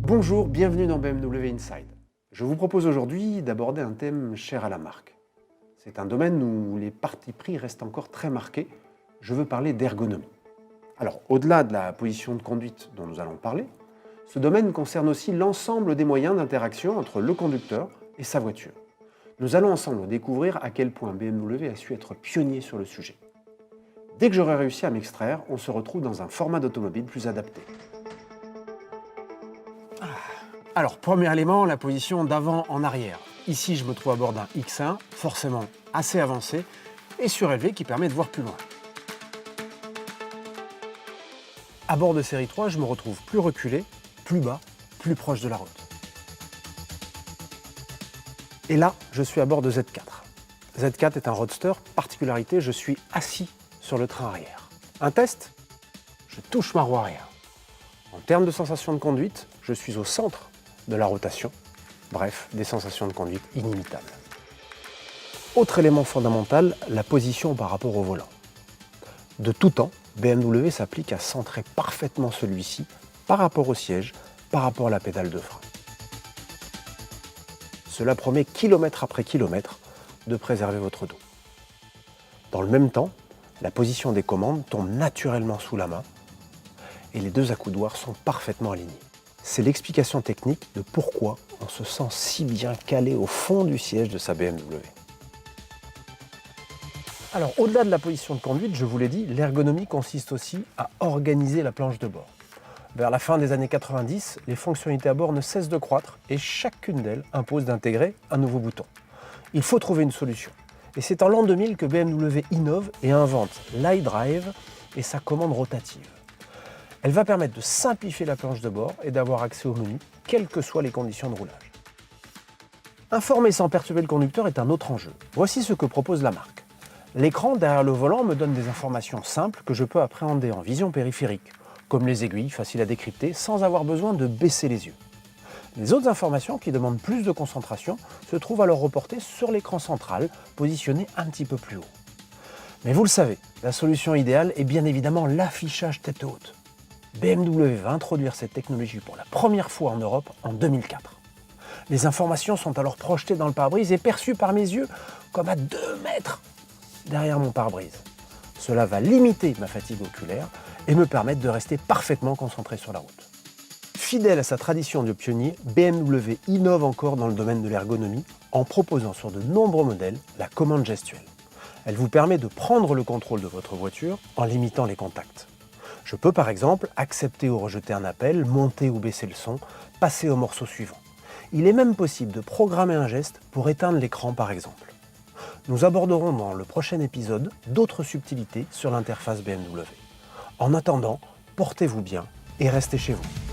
Bonjour, bienvenue dans BMW Inside. Je vous propose aujourd'hui d'aborder un thème cher à la marque. C'est un domaine où les partis pris restent encore très marqués. Je veux parler d'ergonomie. Alors, au-delà de la position de conduite dont nous allons parler, ce domaine concerne aussi l'ensemble des moyens d'interaction entre le conducteur et sa voiture. Nous allons ensemble découvrir à quel point BMW a su être pionnier sur le sujet. Dès que j'aurai réussi à m'extraire, on se retrouve dans un format d'automobile plus adapté. Alors, premier élément, la position d'avant en arrière. Ici, je me trouve à bord d'un X1, forcément assez avancé et surélevé qui permet de voir plus loin. À bord de série 3, je me retrouve plus reculé, plus bas, plus proche de la route. Et là, je suis à bord de Z4. Z4 est un roadster, particularité, je suis assis sur le train arrière. Un test, je touche ma roue arrière. En termes de sensations de conduite, je suis au centre de la rotation. Bref, des sensations de conduite inimitables. Autre élément fondamental, la position par rapport au volant. De tout temps, BMW s'applique à centrer parfaitement celui-ci par rapport au siège, par rapport à la pédale de frein. Cela promet kilomètre après kilomètre de préserver votre dos. Dans le même temps, la position des commandes tombe naturellement sous la main et les deux accoudoirs sont parfaitement alignés. C'est l'explication technique de pourquoi on se sent si bien calé au fond du siège de sa BMW. Alors, au-delà de la position de conduite, je vous l'ai dit, l'ergonomie consiste aussi à organiser la planche de bord. Vers la fin des années 90, les fonctionnalités à bord ne cessent de croître et chacune d'elles impose d'intégrer un nouveau bouton. Il faut trouver une solution. Et c'est en l'an 2000 que BMW innove et invente l'iDrive et sa commande rotative. Elle va permettre de simplifier la planche de bord et d'avoir accès au menu, quelles que soient les conditions de roulage. Informer sans perturber le conducteur est un autre enjeu. Voici ce que propose la marque. L'écran derrière le volant me donne des informations simples que je peux appréhender en vision périphérique, comme les aiguilles faciles à décrypter sans avoir besoin de baisser les yeux. Les autres informations qui demandent plus de concentration se trouvent alors reportées sur l'écran central, positionné un petit peu plus haut. Mais vous le savez, la solution idéale est bien évidemment l'affichage tête haute. BMW va introduire cette technologie pour la première fois en Europe en 2004. Les informations sont alors projetées dans le pare-brise et perçues par mes yeux comme à 2 mètres derrière mon pare-brise. Cela va limiter ma fatigue oculaire et me permettre de rester parfaitement concentré sur la route. Fidèle à sa tradition de pionnier, BMW innove encore dans le domaine de l'ergonomie en proposant sur de nombreux modèles la commande gestuelle. Elle vous permet de prendre le contrôle de votre voiture en limitant les contacts. Je peux par exemple accepter ou rejeter un appel, monter ou baisser le son, passer au morceau suivant. Il est même possible de programmer un geste pour éteindre l'écran par exemple. Nous aborderons dans le prochain épisode d'autres subtilités sur l'interface BMW. En attendant, portez-vous bien et restez chez vous.